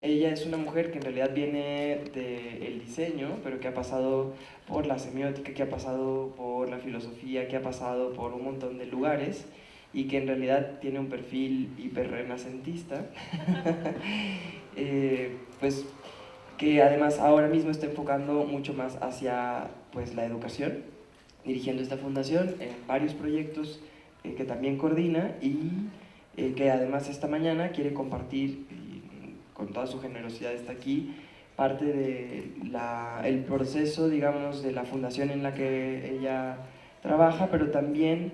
Ella es una mujer que en realidad viene del diseño, pero que ha pasado por la semiótica, que ha pasado por la filosofía, que ha pasado por un montón de lugares y que en realidad tiene un perfil hiperrenacentista, pues que además ahora mismo está enfocando mucho más hacia pues, la educación, dirigiendo esta fundación en varios proyectos que también coordina y que además esta mañana quiere compartir, y con toda su generosidad está aquí, parte del proceso, digamos, de la fundación en la que ella trabaja, pero también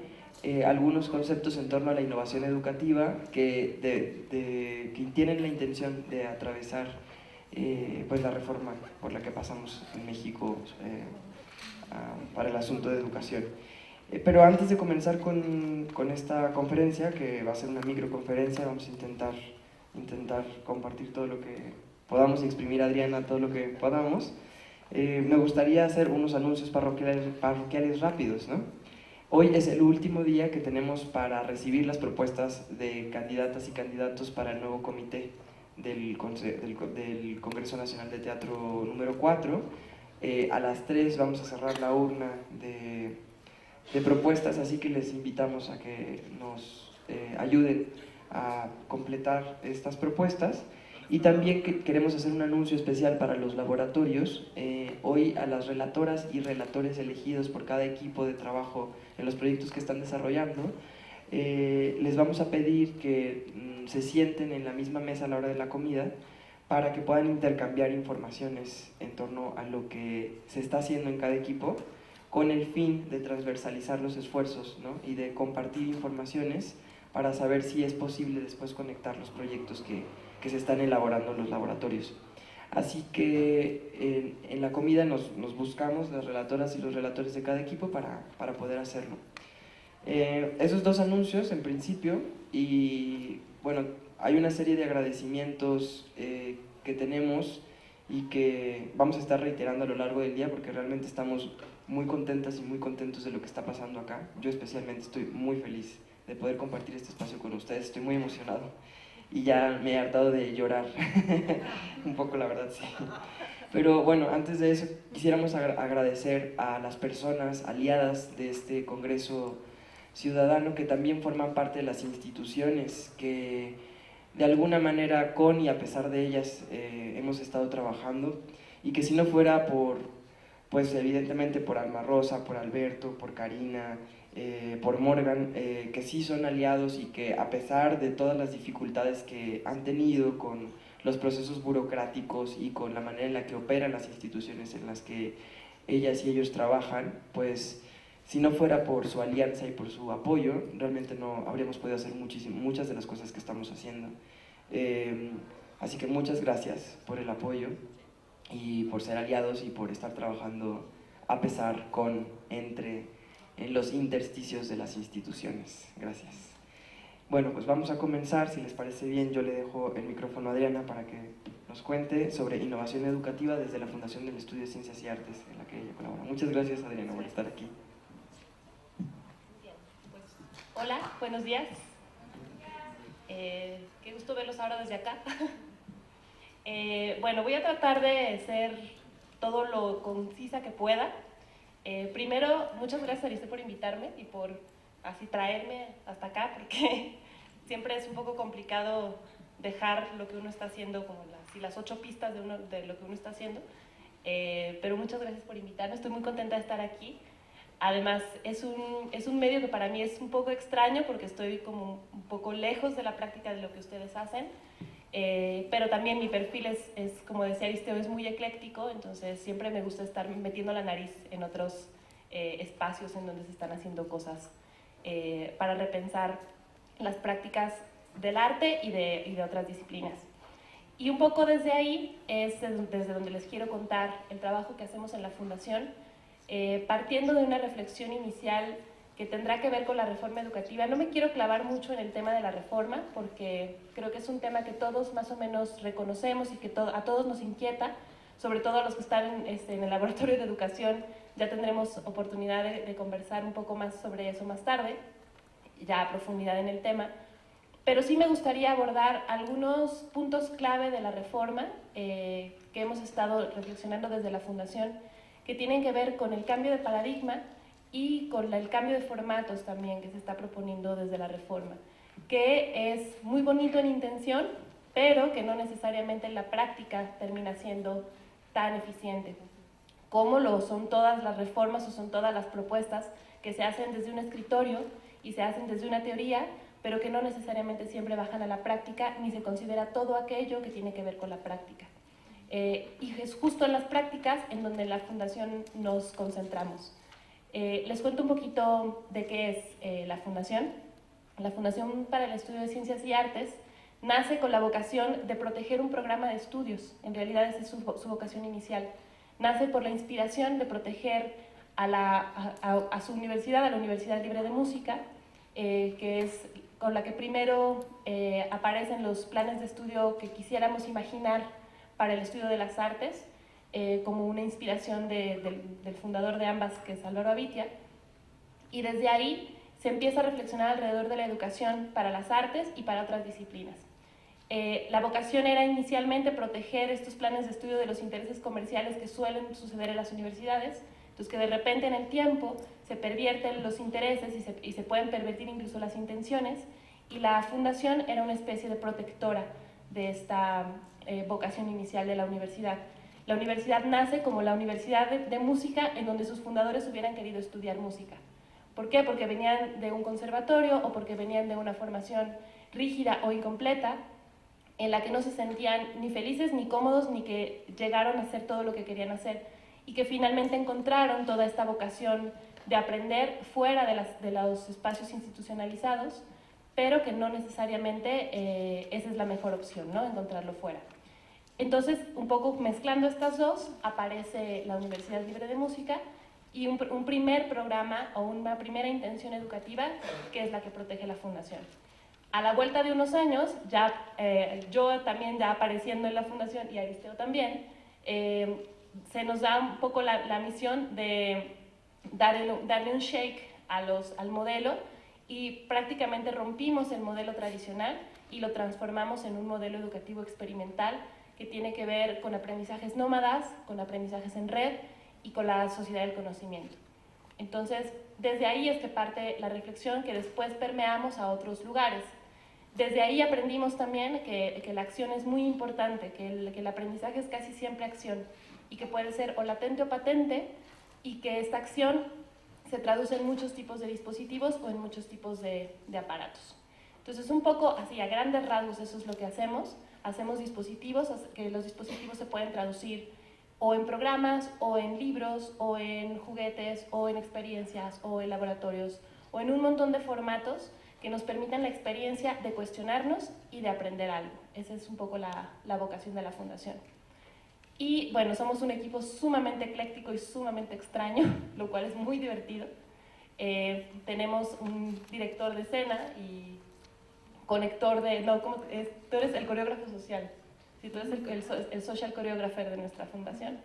algunos conceptos en torno a la innovación educativa que tienen la intención de atravesar pues la reforma por la que pasamos en México para el asunto de educación. Pero antes de comenzar con esta conferencia, que va a ser una microconferencia, vamos a intentar compartir todo lo que podamos y exprimir a Adriana todo lo que podamos. Me gustaría hacer unos anuncios parroquiales rápidos, ¿no? Hoy es el último día que tenemos para recibir las propuestas de candidatas y candidatos para el nuevo comité del Congreso Nacional de Teatro número 4. A las 3 vamos a cerrar la urna de propuestas, así que les invitamos a que nos ayuden a completar estas propuestas. Y también queremos hacer un anuncio especial para los laboratorios. Hoy a las relatoras y relatores elegidos por cada equipo de trabajo en los proyectos que están desarrollando, les vamos a pedir que se sienten en la misma mesa a la hora de la comida para que puedan intercambiar informaciones en torno a lo que se está haciendo en cada equipo, con el fin de transversalizar los esfuerzos, ¿no? Y de compartir informaciones para saber si es posible después conectar los proyectos que se están elaborando en los laboratorios. Así que en la comida nos buscamos las relatoras y los relatores de cada equipo para poder hacerlo. Esos dos anuncios en principio, y bueno, hay una serie de agradecimientos que tenemos y que vamos a estar reiterando a lo largo del día porque realmente estamos muy contentas y muy contentos de lo que está pasando acá. Yo especialmente estoy muy feliz de poder compartir este espacio con ustedes, estoy muy emocionado y ya me he hartado de llorar un poco, la verdad, sí. Pero bueno, antes de eso quisiéramos agradecer a las personas aliadas de este Congreso Ciudadano que también forman parte de las instituciones que de alguna manera con y a pesar de ellas hemos estado trabajando, y que si no fuera pues evidentemente por Alma Rosa, por Alberto, por Karina, por Morgan, que sí son aliados y que a pesar de todas las dificultades que han tenido con los procesos burocráticos y con la manera en la que operan las instituciones en las que ellas y ellos trabajan, pues si no fuera por su alianza y por su apoyo, realmente no habríamos podido hacer muchas de las cosas que estamos haciendo. Así que muchas gracias por el apoyo y por ser aliados y por estar trabajando a pesar, entre, en los intersticios de las instituciones. Gracias. Bueno, pues vamos a comenzar. Si les parece bien, yo le dejo el micrófono a Adriana para que nos cuente sobre innovación educativa desde la Fundación del Estudio de Ciencias y Artes en la que ella colabora. Muchas gracias, Adriana, por estar aquí. Bien, pues, hola, buenos días. Qué gusto verlos ahora desde acá. Bueno, voy a tratar de ser todo lo concisa que pueda. Primero, muchas gracias, Alice, por invitarme y por así traerme hasta acá, porque siempre es un poco complicado dejar lo que uno está haciendo, como las 8 pistas de lo que uno está haciendo. Pero muchas gracias por invitarme, estoy muy contenta de estar aquí. Además, es un medio que para mí es un poco extraño porque estoy como un poco lejos de la práctica de lo que ustedes hacen, pero también mi perfil es, como decía Aristeo, es muy ecléctico, entonces siempre me gusta estar metiendo la nariz en otros espacios en donde se están haciendo cosas para repensar las prácticas del arte y de otras disciplinas. Y un poco desde ahí es desde donde les quiero contar el trabajo que hacemos en la Fundación. partiendo de una reflexión inicial que tendrá que ver con la reforma educativa. No me quiero clavar mucho en el tema de la reforma, porque creo que es un tema que todos más o menos reconocemos y que a todos nos inquieta, sobre todo a los que están en el laboratorio de educación. Ya tendremos oportunidad de conversar un poco más sobre eso más tarde, ya a profundidad en el tema. Pero sí me gustaría abordar algunos puntos clave de la reforma que hemos estado reflexionando desde la Fundación, que tienen que ver con el cambio de paradigma y con el cambio de formatos también que se está proponiendo desde la reforma, que es muy bonito en intención, pero que no necesariamente en la práctica termina siendo tan eficiente, como lo son todas las reformas o son todas las propuestas que se hacen desde un escritorio y se hacen desde una teoría, pero que no necesariamente siempre bajan a la práctica, ni se considera todo aquello que tiene que ver con la práctica. Y es justo en las prácticas en donde en la Fundación nos concentramos. Les cuento un poquito de qué es la Fundación. La Fundación para el Estudio de Ciencias y Artes nace con la vocación de proteger un programa de estudios. En realidad esa es su vocación inicial. Nace por la inspiración de proteger a su universidad, a la Universidad Libre de Música, que es con la que primero aparecen los planes de estudio que quisiéramos imaginar para el estudio de las artes, como una inspiración del fundador de ambas, que es Álvaro Avitia, y desde ahí se empieza a reflexionar alrededor de la educación para las artes y para otras disciplinas. La vocación era inicialmente proteger estos planes de estudio de los intereses comerciales que suelen suceder en las universidades, entonces que de repente en el tiempo se pervierten los intereses y se pueden pervertir incluso las intenciones, y la Fundación era una especie de protectora de esta vocación inicial de la universidad. La universidad nace como la universidad de música en donde sus fundadores hubieran querido estudiar música. ¿Por qué? Porque venían de un conservatorio o porque venían de una formación rígida o incompleta en la que no se sentían ni felices ni cómodos ni que llegaron a hacer todo lo que querían hacer, y que finalmente encontraron toda esta vocación de aprender fuera de los espacios institucionalizados, pero que no necesariamente esa es la mejor opción, ¿no? Encontrarlo fuera. Entonces, un poco mezclando estas dos, aparece la Universidad Libre de Música y un primer programa o una primera intención educativa, que es la que protege la Fundación. A la vuelta de unos años, ya yo también ya apareciendo en la Fundación y Aristeo también, se nos da un poco la misión de darle un shake al modelo, y prácticamente rompimos el modelo tradicional y lo transformamos en un modelo educativo experimental que tiene que ver con aprendizajes nómadas, con aprendizajes en red y con la sociedad del conocimiento. Entonces, desde ahí es que parte la reflexión que después permeamos a otros lugares. Desde ahí aprendimos también que la acción es muy importante, que el aprendizaje es casi siempre acción, y que puede ser o latente o patente, y que esta acción se traduce en muchos tipos de dispositivos o en muchos tipos de aparatos. Entonces, un poco así, a grandes rasgos, eso es lo que hacemos. Hacemos dispositivos, que los dispositivos se pueden traducir o en programas, o en libros, o en juguetes, o en experiencias, o en laboratorios, o en un montón de formatos que nos permitan la experiencia de cuestionarnos y de aprender algo. Esa es un poco la vocación de la Fundación. Y bueno, somos un equipo sumamente ecléctico y sumamente extraño, lo cual es muy divertido. Tenemos un director de escena y conector de... No, tú eres el coreógrafo social. Sí, tú eres el social choreographer de nuestra fundación.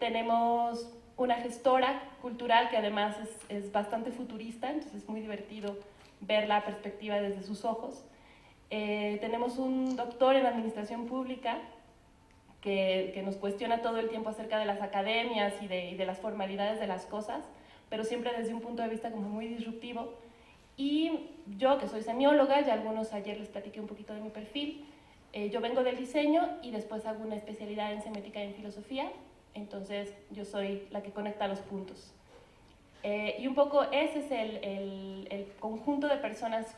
Tenemos una gestora cultural que además es bastante futurista, entonces es muy divertido ver la perspectiva desde sus ojos. Tenemos un doctor en administración pública que nos cuestiona todo el tiempo acerca de las academias y de las formalidades de las cosas, pero siempre desde un punto de vista como muy disruptivo. Y yo, que soy semióloga, ya algunos ayer les platiqué un poquito de mi perfil, yo vengo del diseño y después hago una especialidad en semiótica y en filosofía, entonces yo soy la que conecta los puntos. Y un poco ese es el conjunto de personas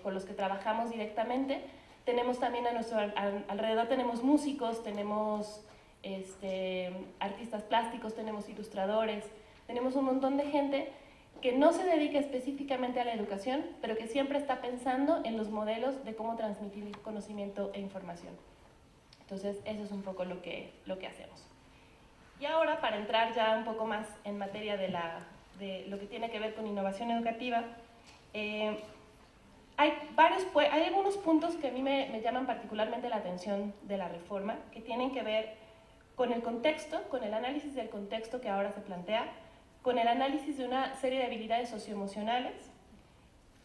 con los que trabajamos directamente. Tenemos también a nuestro alrededor, tenemos músicos, tenemos artistas plásticos, tenemos ilustradores, tenemos un montón de gente que no se dedica específicamente a la educación, pero que siempre está pensando en los modelos de cómo transmitir conocimiento e información. Entonces, eso es un poco lo que hacemos. Y ahora, para entrar ya un poco más en materia de lo que tiene que ver con innovación educativa, hay algunos puntos que a mí me llaman particularmente la atención de la reforma, que tienen que ver con el contexto, con el análisis del contexto que ahora se plantea, con el análisis de una serie de habilidades socioemocionales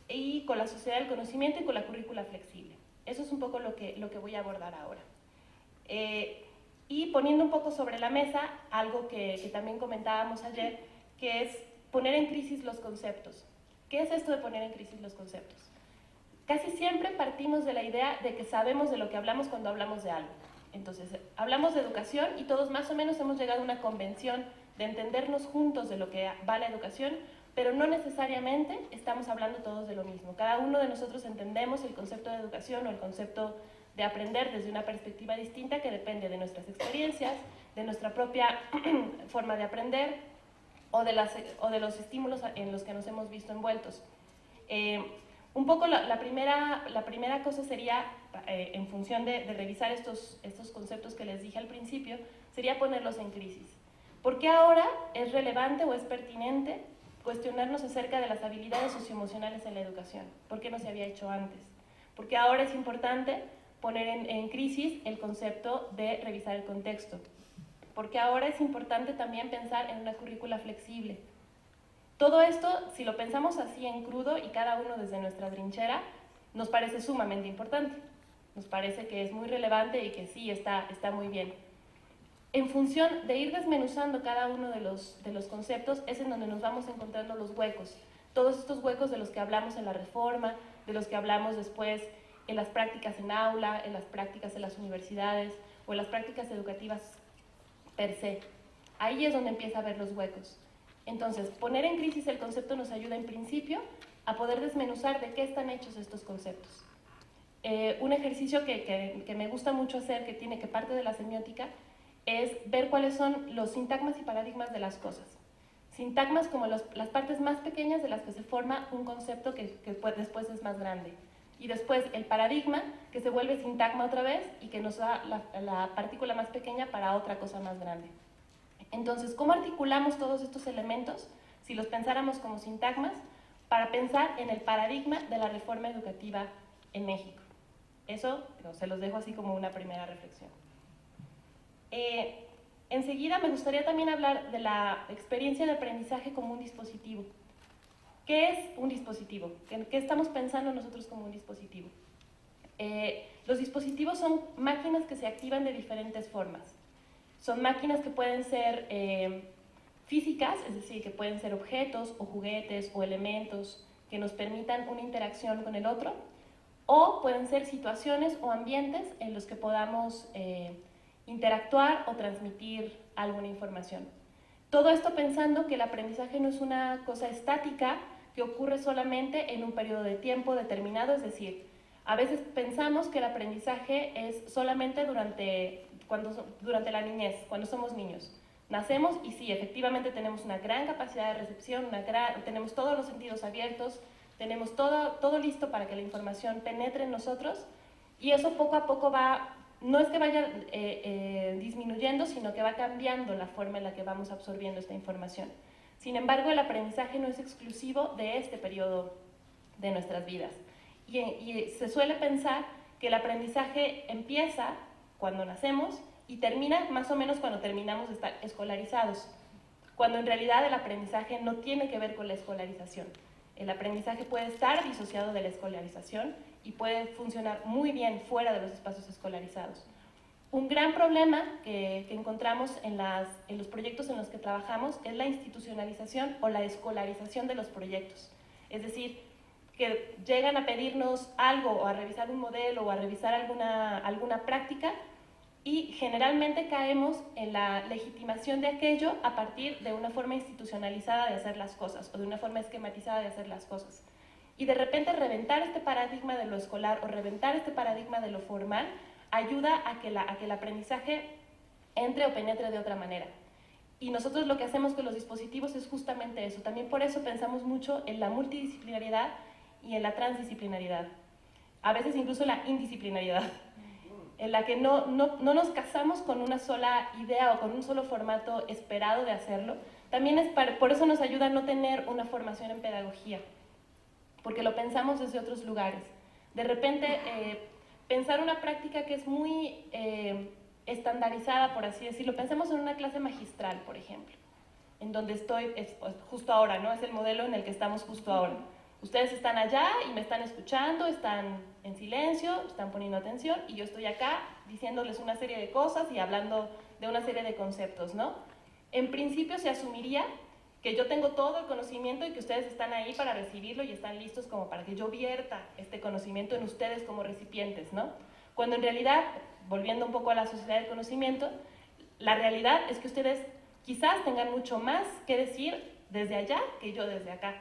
y con la sociedad del conocimiento y con la currícula flexible. Eso es un poco lo que voy a abordar ahora. Y poniendo un poco sobre la mesa algo que también comentábamos ayer, que es poner en crisis los conceptos. ¿Qué es esto de poner en crisis los conceptos? Casi siempre partimos de la idea de que sabemos de lo que hablamos cuando hablamos de algo. Entonces, hablamos de educación y todos más o menos hemos llegado a una convención de entendernos juntos de lo que va la educación, pero no necesariamente estamos hablando todos de lo mismo. Cada uno de nosotros entendemos el concepto de educación o el concepto de aprender desde una perspectiva distinta que depende de nuestras experiencias, de nuestra propia forma de aprender o de los estímulos en los que nos hemos visto envueltos. Un poco la primera cosa sería, en función de revisar estos conceptos que les dije al principio, sería ponerlos en crisis. ¿Por qué ahora es relevante o es pertinente cuestionarnos acerca de las habilidades socioemocionales en la educación? ¿Por qué no se había hecho antes? ¿Por qué ahora es importante poner en crisis el concepto de revisar el contexto? Porque ahora es importante también pensar en una currícula flexible. Todo esto, si lo pensamos así en crudo y cada uno desde nuestra trinchera, nos parece sumamente importante. Nos parece que es muy relevante y que sí está muy bien. En función de ir desmenuzando cada uno de los conceptos es en donde nos vamos encontrando los huecos. Todos estos huecos de los que hablamos en la reforma, de los que hablamos después en las prácticas en aula, en las prácticas en las universidades o en las prácticas educativas per se. Ahí es donde empieza a ver los huecos. Entonces, poner en crisis el concepto nos ayuda en principio a poder desmenuzar de qué están hechos estos conceptos. Un ejercicio que me gusta mucho hacer, que parte de la semiótica, es ver cuáles son los sintagmas y paradigmas de las cosas. Sintagmas como las partes más pequeñas de las que se forma un concepto que después es más grande. Y después el paradigma, que se vuelve sintagma otra vez y que nos da la partícula más pequeña para otra cosa más grande. Entonces, ¿cómo articulamos todos estos elementos, si los pensáramos como sintagmas, para pensar en el paradigma de la reforma educativa en México? Eso se los dejo así como una primera reflexión. Enseguida me gustaría también hablar de la experiencia de aprendizaje como un dispositivo. ¿Qué es un dispositivo? ¿Qué estamos pensando nosotros como un dispositivo? Los dispositivos son máquinas que se activan de diferentes formas. Son máquinas que pueden ser físicas, es decir, que pueden ser objetos o juguetes o elementos que nos permitan una interacción con el otro, o pueden ser situaciones o ambientes en los que podamos interactuar o transmitir alguna información. Todo esto pensando que el aprendizaje no es una cosa estática que ocurre solamente en un periodo de tiempo determinado, es decir, a veces pensamos que el aprendizaje es solamente durante la niñez, cuando somos niños. Nacemos y sí, efectivamente tenemos una gran capacidad de recepción, tenemos todos los sentidos abiertos, tenemos todo listo para que la información penetre en nosotros y eso poco a poco no es que vaya disminuyendo, sino que va cambiando la forma en la que vamos absorbiendo esta información. Sin embargo, el aprendizaje no es exclusivo de este periodo de nuestras vidas. Y se suele pensar que el aprendizaje empieza cuando nacemos y termina más o menos cuando terminamos de estar escolarizados, cuando en realidad el aprendizaje no tiene que ver con la escolarización. El aprendizaje puede estar disociado de la escolarización y puede funcionar muy bien fuera de los espacios escolarizados. Un gran problema que encontramos en los proyectos en los que trabajamos es la institucionalización o la escolarización de los proyectos. Es decir, que llegan a pedirnos algo o a revisar un modelo o a revisar alguna práctica y generalmente caemos en la legitimación de aquello a partir de una forma institucionalizada de hacer las cosas o de una forma esquematizada de hacer las cosas. Y de repente reventar este paradigma de lo escolar o reventar este paradigma de lo formal ayuda a que el aprendizaje entre o penetre de otra manera. Y nosotros lo que hacemos con los dispositivos es justamente eso. También por eso pensamos mucho en la multidisciplinariedad y en la transdisciplinariedad. A veces incluso la indisciplinariedad. en la que no nos casamos con una sola idea o con un solo formato esperado de hacerlo. También por eso nos ayuda a no tener una formación en pedagogía, porque lo pensamos desde otros lugares. De repente, pensar una práctica que es muy estandarizada, por así decirlo, pensemos en una clase magistral, por ejemplo, en donde estoy pues, justo ahora, ¿no? Es el modelo en el que estamos justo ahora. Ustedes están allá y me están escuchando, están en silencio, están poniendo atención, y yo estoy acá diciéndoles una serie de cosas y hablando de una serie de conceptos, ¿no? En principio se asumiría que yo tengo todo el conocimiento y que ustedes están ahí para recibirlo y están listos como para que yo vierta este conocimiento en ustedes como recipientes, ¿no? Cuando en realidad, volviendo un poco a la sociedad del conocimiento, la realidad es que ustedes quizás tengan mucho más que decir desde allá que yo desde acá.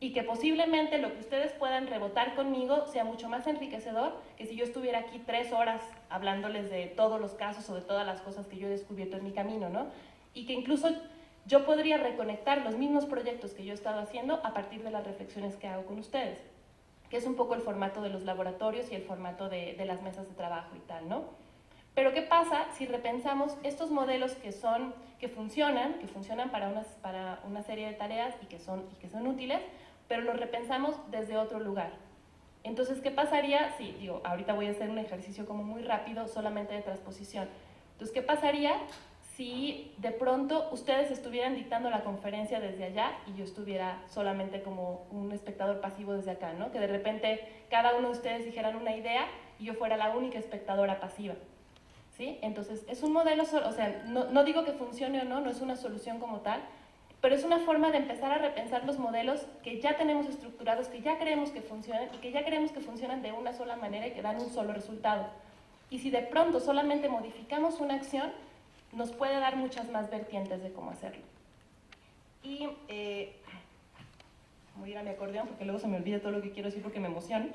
Y que posiblemente lo que ustedes puedan rebotar conmigo sea mucho más enriquecedor que si yo estuviera aquí 3 horas hablándoles de todos los casos o de todas las cosas que yo he descubierto en mi camino, ¿no? Y que incluso yo podría reconectar los mismos proyectos que yo he estado haciendo a partir de las reflexiones que hago con ustedes, que es un poco el formato de los laboratorios y el formato de las mesas de trabajo y tal, ¿no? Pero ¿qué pasa si repensamos estos modelos que funcionan para una serie de tareas y que son útiles, pero los repensamos desde otro lugar? Entonces, ¿qué pasaría si, ahorita voy a hacer un ejercicio como muy rápido, solamente de transposición. Entonces, ¿qué pasaría si de pronto ustedes estuvieran dictando la conferencia desde allá y yo estuviera solamente como un espectador pasivo desde acá, ¿no? Que de repente cada uno de ustedes dijeran una idea y yo fuera la única espectadora pasiva, ¿sí? Entonces, es un modelo, o sea, no digo que funcione o no es una solución como tal, pero es una forma de empezar a repensar los modelos que ya tenemos estructurados, que ya creemos que funcionan y que ya creemos que funcionan de una sola manera y que dan un solo resultado. Y si de pronto solamente modificamos una acción, nos puede dar muchas más vertientes de cómo hacerlo. Y voy a ir a mi acordeón porque luego se me olvida todo lo que quiero decir porque me emociono.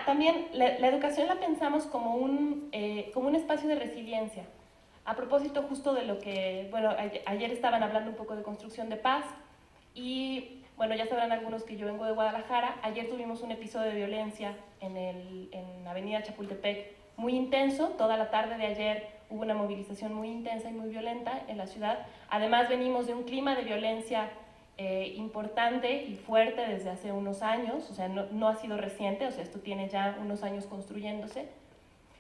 También la educación la pensamos como un espacio de resiliencia. A propósito justo de lo que, bueno, ayer estaban hablando un poco de construcción de paz y, bueno, ya sabrán algunos que yo vengo de Guadalajara. Ayer tuvimos un episodio de violencia en Avenida Chapultepec muy intenso. Toda la tarde de ayer hubo una movilización muy intensa y muy violenta en la ciudad. Además venimos de un clima de violencia importante y fuerte desde hace unos años, o sea, no ha sido reciente, o sea, esto tiene ya unos años construyéndose.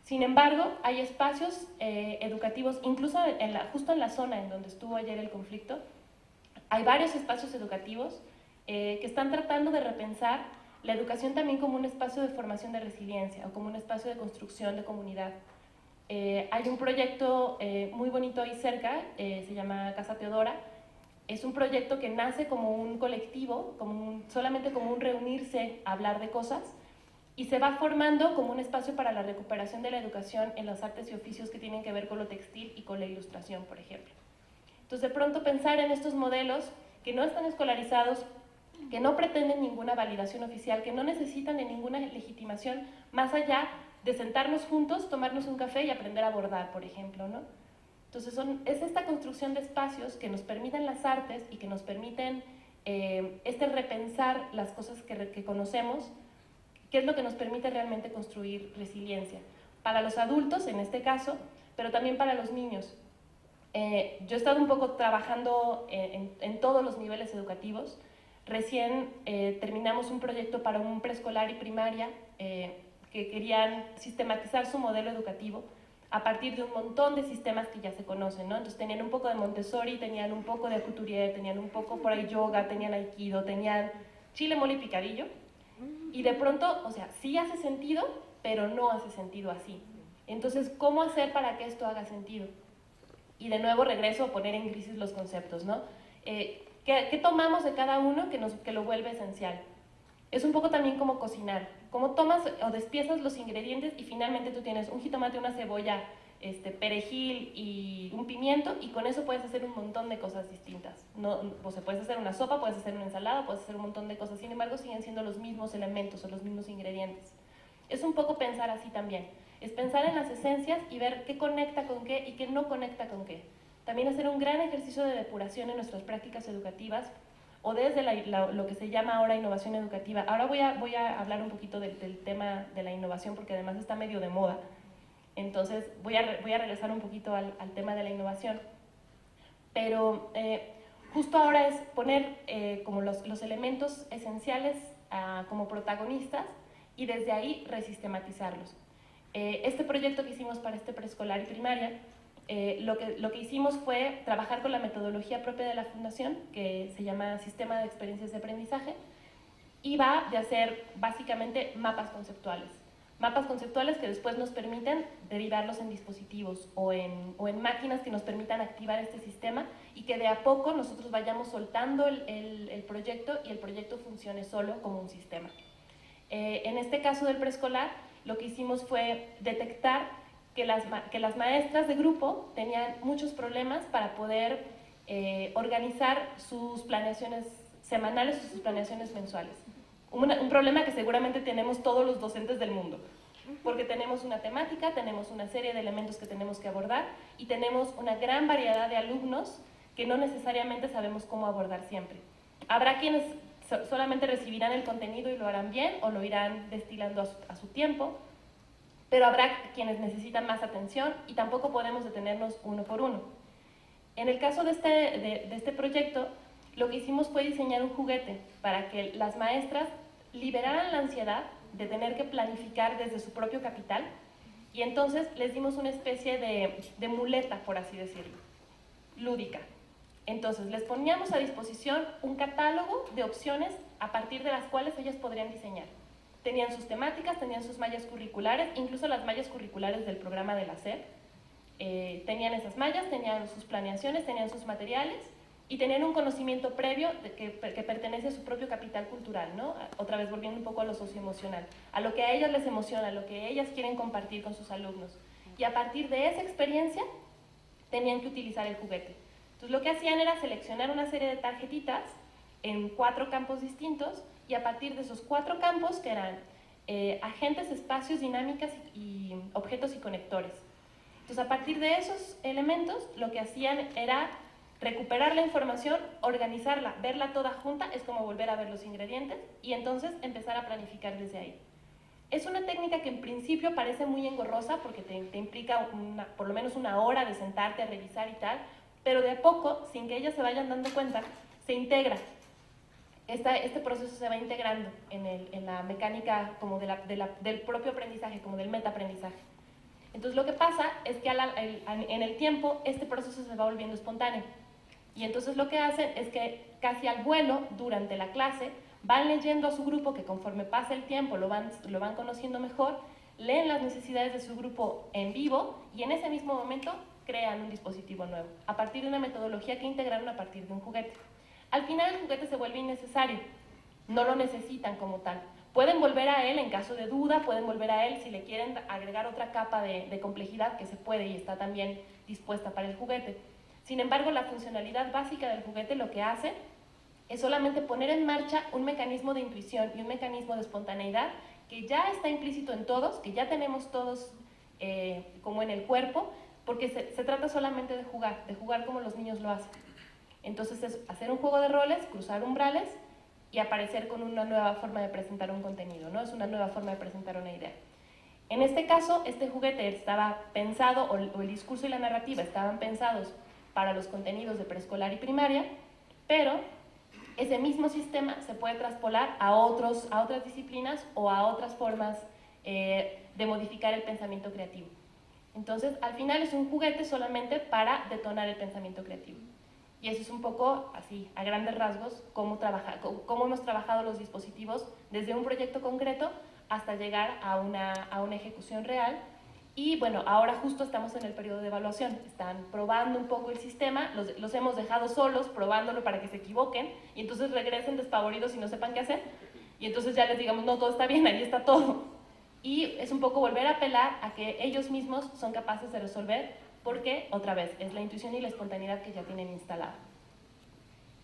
Sin embargo, hay espacios educativos, incluso justo en la zona en donde estuvo ayer el conflicto, hay varios espacios educativos que están tratando de repensar la educación también como un espacio de formación de resiliencia o como un espacio de construcción de comunidad. Hay un proyecto muy bonito ahí cerca, se llama Casa Teodora. Es un proyecto que nace como un colectivo, solamente como un reunirse a hablar de cosas, y se va formando como un espacio para la recuperación de la educación en las artes y oficios que tienen que ver con lo textil y con la ilustración, por ejemplo. Entonces, de pronto pensar en estos modelos que no están escolarizados, que no pretenden ninguna validación oficial, que no necesitan de ninguna legitimación, más allá de sentarnos juntos, tomarnos un café y aprender a bordar, por ejemplo, ¿no? Entonces, es esta construcción de espacios que nos permiten las artes y que nos permiten repensar las cosas que conocemos, que es lo que nos permite realmente construir resiliencia. Para los adultos, en este caso, pero también para los niños. Yo he estado un poco trabajando en todos los niveles educativos. Recién terminamos un proyecto para un preescolar y primaria que querían sistematizar su modelo educativo a partir de un montón de sistemas que ya se conocen, ¿no? Entonces tenían un poco de Montessori, tenían un poco de couturier, tenían un poco por ahí yoga, tenían aikido, tenían chile, mole y picadillo. Y de pronto, o sea, sí hace sentido, pero no hace sentido así. Entonces, ¿cómo hacer para que esto haga sentido? Y de nuevo regreso a poner en crisis los conceptos, ¿no? ¿Qué tomamos de cada uno que lo vuelve esencial? Es un poco también como cocinar. Cómo tomas o despiezas los ingredientes y finalmente tú tienes un jitomate, una cebolla, perejil y un pimiento, y con eso puedes hacer un montón de cosas distintas. O sea, puedes hacer una sopa, puedes hacer una ensalada, puedes hacer un montón de cosas. Sin embargo, siguen siendo los mismos elementos o los mismos ingredientes. Es un poco pensar así también. Es pensar en las esencias y ver qué conecta con qué y qué no conecta con qué. También hacer un gran ejercicio de depuración en nuestras prácticas educativas. o desde lo que se llama ahora innovación educativa. Ahora voy a hablar un poquito del tema de la innovación, porque además está medio de moda. Entonces voy a regresar un poquito al tema de la innovación. Pero justo ahora es poner como los elementos esenciales como protagonistas y desde ahí resistematizarlos. Este proyecto que hicimos para este preescolar y primaria, lo que hicimos fue trabajar con la metodología propia de la Fundación, que se llama Sistema de Experiencias de Aprendizaje, y va de hacer básicamente mapas conceptuales. Mapas conceptuales que después nos permiten derivarlos en dispositivos o en máquinas que nos permitan activar este sistema y que de a poco nosotros vayamos soltando el proyecto y el proyecto funcione solo como un sistema. En este caso del preescolar, lo que hicimos fue detectar que las maestras de grupo tenían muchos problemas para poder organizar sus planeaciones semanales o sus planeaciones mensuales. Un problema que seguramente tenemos todos los docentes del mundo, porque tenemos una temática, tenemos una serie de elementos que tenemos que abordar y tenemos una gran variedad de alumnos que no necesariamente sabemos cómo abordar siempre. Habrá quienes solamente recibirán el contenido y lo harán bien o lo irán destilando a su tiempo, pero habrá quienes necesitan más atención y tampoco podemos detenernos uno por uno. En el caso de este proyecto, lo que hicimos fue diseñar un juguete para que las maestras liberaran la ansiedad de tener que planificar desde su propio capital, y entonces les dimos una especie de muleta, por así decirlo, lúdica. Entonces les poníamos a disposición un catálogo de opciones a partir de las cuales ellas podrían diseñar. Tenían sus temáticas, tenían sus mallas curriculares, incluso las mallas curriculares del programa de la SEP. Tenían esas mallas, tenían sus planeaciones, tenían sus materiales y tenían un conocimiento previo que pertenece a su propio capital cultural, ¿no? Otra vez volviendo un poco a lo socioemocional, a lo que a ellas les emociona, a lo que ellas quieren compartir con sus alumnos. Y a partir de esa experiencia tenían que utilizar el juguete. Entonces lo que hacían era seleccionar una serie de tarjetitas en 4 campos distintos, y a partir de esos 4 campos, que eran agentes, espacios, dinámicas y objetos y conectores. Entonces a partir de esos elementos lo que hacían era recuperar la información, organizarla, verla toda junta, es como volver a ver los ingredientes, y entonces empezar a planificar desde ahí. Es una técnica que en principio parece muy engorrosa porque te implica por lo menos una hora de sentarte a revisar y tal, pero de a poco, sin que ellas se vayan dando cuenta, se integra. Este proceso se va integrando en la mecánica como del propio aprendizaje, como del metaaprendizaje. Entonces lo que pasa es que en el tiempo este proceso se va volviendo espontáneo. Y entonces lo que hacen es que casi al vuelo, durante la clase, van leyendo a su grupo, que conforme pasa el tiempo lo van conociendo mejor, leen las necesidades de su grupo en vivo y en ese mismo momento crean un dispositivo nuevo, a partir de una metodología que integraron a partir de un juguete. Al final el juguete se vuelve innecesario, no lo necesitan como tal. Pueden volver a él en caso de duda, pueden volver a él si le quieren agregar otra capa de complejidad, que se puede y está también dispuesta para el juguete. Sin embargo, la funcionalidad básica del juguete lo que hace es solamente poner en marcha un mecanismo de intuición y un mecanismo de espontaneidad que ya está implícito en todos, que ya tenemos todos como en el cuerpo, porque se trata solamente de jugar como los niños lo hacen. Entonces es hacer un juego de roles, cruzar umbrales y aparecer con una nueva forma de presentar un contenido, ¿no? Es una nueva forma de presentar una idea. En este caso, este juguete estaba pensado, o el discurso y la narrativa estaban pensados para los contenidos de preescolar y primaria, pero ese mismo sistema se puede traspolar a otras disciplinas o a otras formas de modificar el pensamiento creativo. Entonces, al final es un juguete solamente para detonar el pensamiento creativo. Y eso es un poco, así, a grandes rasgos, cómo hemos trabajado los dispositivos desde un proyecto concreto hasta llegar a una ejecución real. Y bueno, ahora justo estamos en el periodo de evaluación. Están probando un poco el sistema, los hemos dejado solos, probándolo para que se equivoquen, y entonces regresen despavoridos y no sepan qué hacer. Y entonces ya les digamos, no, todo está bien, ahí está todo. Y es un poco volver a apelar a que ellos mismos son capaces de resolver, porque, otra vez, es la intuición y la espontaneidad que ya tienen instalada.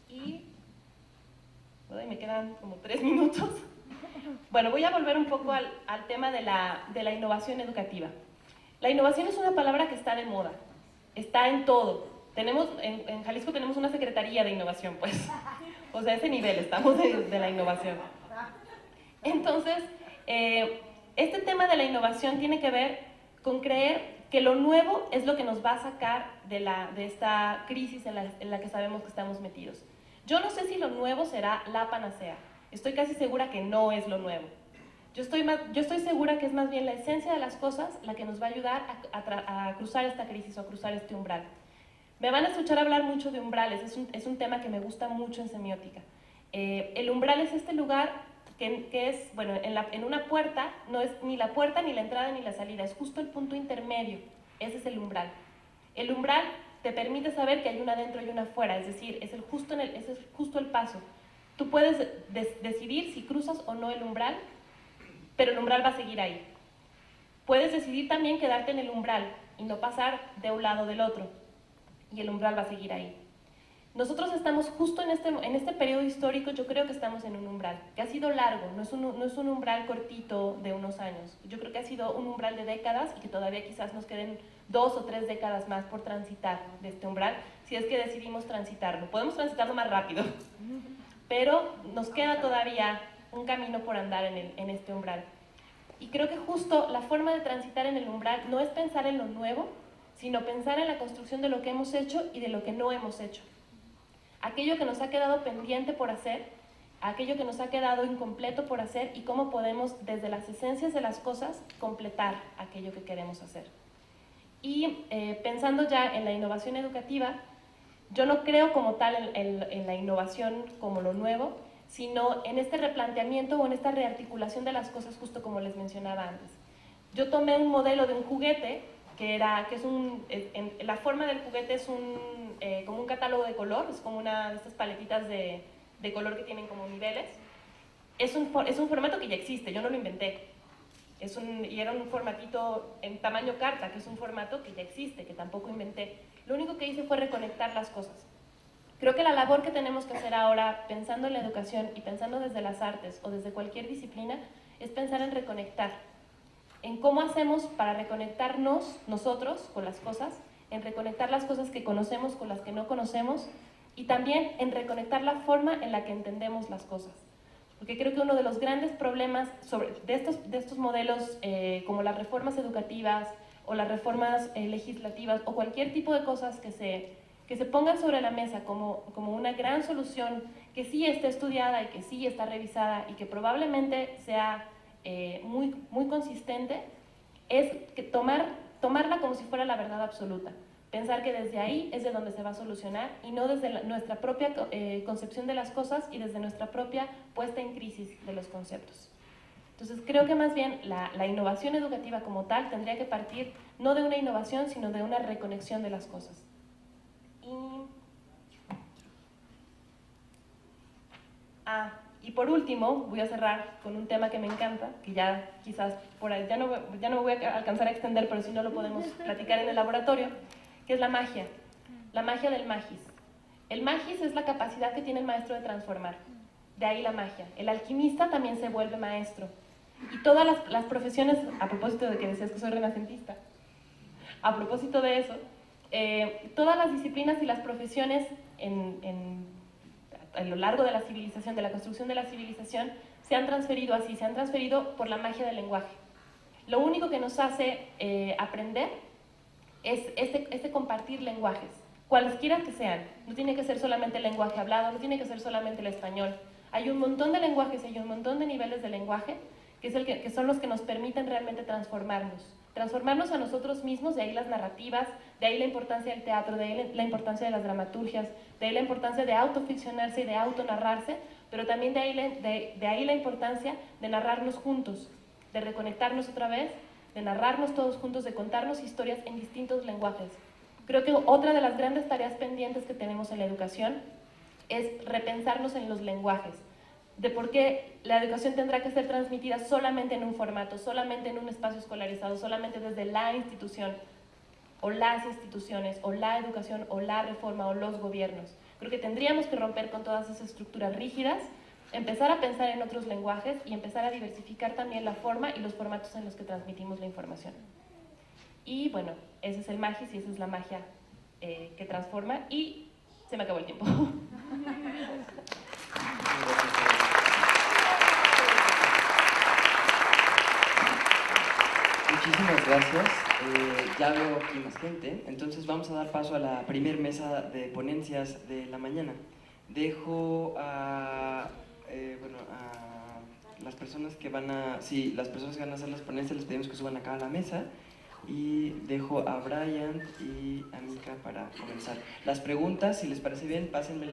Y me quedan como 3 minutos. Bueno, voy a volver un poco al tema de la innovación educativa. La innovación es una palabra que está de moda, está en todo. En Jalisco tenemos una secretaría de innovación, pues, O sea, ese nivel estamos de la innovación. Entonces, este tema de la innovación tiene que ver con creer que lo nuevo es lo que nos va a sacar de esta crisis en la que sabemos que estamos metidos. Yo no sé si lo nuevo será la panacea. Estoy casi segura que no es lo nuevo. Yo estoy segura que es más bien la esencia de las cosas la que nos va a ayudar a cruzar esta crisis o a cruzar este umbral. Me van a escuchar hablar mucho de umbrales, es un tema que me gusta mucho en semiótica. El umbral es este lugar que es, bueno, en una puerta, no es ni la puerta, ni la entrada, ni la salida, es justo el punto intermedio, ese es el umbral. El umbral te permite saber que hay una adentro y una afuera, es decir, es justo el paso. Tú puedes decidir si cruzas o no el umbral, pero el umbral va a seguir ahí. Puedes decidir también quedarte en el umbral y no pasar de un lado o del otro, y el umbral va a seguir ahí. Nosotros estamos justo en este periodo histórico, yo creo que estamos en un umbral, que ha sido largo, no es un umbral cortito de unos años. Yo creo que ha sido un umbral de décadas y que todavía quizás nos queden 2 o 3 décadas más por transitar de este umbral, si es que decidimos transitarlo. Podemos transitarlo más rápido, pero nos queda todavía un camino por andar en este umbral. Y creo que justo la forma de transitar en el umbral no es pensar en lo nuevo, sino pensar en la construcción de lo que hemos hecho y de lo que no hemos hecho. Aquello que nos ha quedado pendiente por hacer, aquello que nos ha quedado incompleto por hacer y cómo podemos, desde las esencias de las cosas, completar aquello que queremos hacer. Y pensando ya en la innovación educativa, yo no creo como tal en la innovación como lo nuevo, sino en este replanteamiento o en esta rearticulación de las cosas, justo como les mencionaba antes. Yo tomé un modelo de un juguete la forma del juguete es como un catálogo de color, es como una de estas paletitas de color que tienen como niveles. Es un formato que ya existe, yo no lo inventé. Y era un formatito en tamaño carta, que es un formato que ya existe, que tampoco inventé. Lo único que hice fue reconectar las cosas. Creo que la labor que tenemos que hacer ahora, pensando en la educación y pensando desde las artes o desde cualquier disciplina, es pensar en reconectar. En cómo hacemos para reconectarnos nosotros con las cosas, en reconectar las cosas que conocemos con las que no conocemos y también en reconectar la forma en la que entendemos las cosas. Porque creo que uno de los grandes problemas de estos modelos, como las reformas educativas o las reformas legislativas o cualquier tipo de cosas que se pongan sobre la mesa como una gran solución que sí está estudiada y que sí está revisada y que probablemente sea muy consistente, es que tomarla como si fuera la verdad absoluta. Pensar que desde ahí es de donde se va a solucionar y no desde nuestra propia concepción de las cosas y desde nuestra propia puesta en crisis de los conceptos. Entonces creo que más bien la innovación educativa como tal tendría que partir no de una innovación, sino de una reconexión de las cosas. Y por último, voy a cerrar con un tema que me encanta, que ya quizás por ahí, ya no me voy a alcanzar a extender, pero si no lo podemos platicar en el laboratorio, que es la magia del magis. El magis es la capacidad que tiene el maestro de transformar, de ahí la magia. El alquimista también se vuelve maestro. Y todas las profesiones, a propósito de que decías que soy renacentista, a propósito de eso, todas las disciplinas y las profesiones a lo largo de la civilización, de la construcción de la civilización, se han transferido por la magia del lenguaje. Lo único que nos hace aprender es este compartir lenguajes, cualesquiera que sean. No tiene que ser solamente el lenguaje hablado, no tiene que ser solamente el español. Hay un montón de lenguajes, hay un montón de niveles de lenguaje que son los que nos permiten realmente transformarnos a nosotros mismos, de ahí las narrativas, de ahí la importancia del teatro, de ahí la importancia de las dramaturgias, de ahí la importancia de autoficcionarse y de autonarrarse, pero también de ahí la importancia de narrarnos juntos, de reconectarnos otra vez, de narrarnos todos juntos, de contarnos historias en distintos lenguajes. Creo que otra de las grandes tareas pendientes que tenemos en la educación es repensarnos en los lenguajes, de por qué la educación tendrá que ser transmitida solamente en un formato, solamente en un espacio escolarizado, solamente desde la institución, o las instituciones, o la educación, o la reforma, o los gobiernos. Creo que tendríamos que romper con todas esas estructuras rígidas, empezar a pensar en otros lenguajes y empezar a diversificar también la forma y los formatos en los que transmitimos la información. Y bueno, ese es el magis y esa es la magia que transforma, y se me acabó el tiempo. Muchísimas gracias. Ya veo aquí más gente, entonces vamos a dar paso a la primer mesa de ponencias de la mañana. Dejo a, bueno, a las personas que van a, sí, las personas que van a hacer las ponencias les pedimos que suban acá a la mesa y dejo a Brian y a Mika para comenzar. Las preguntas, si les parece bien, pásenme.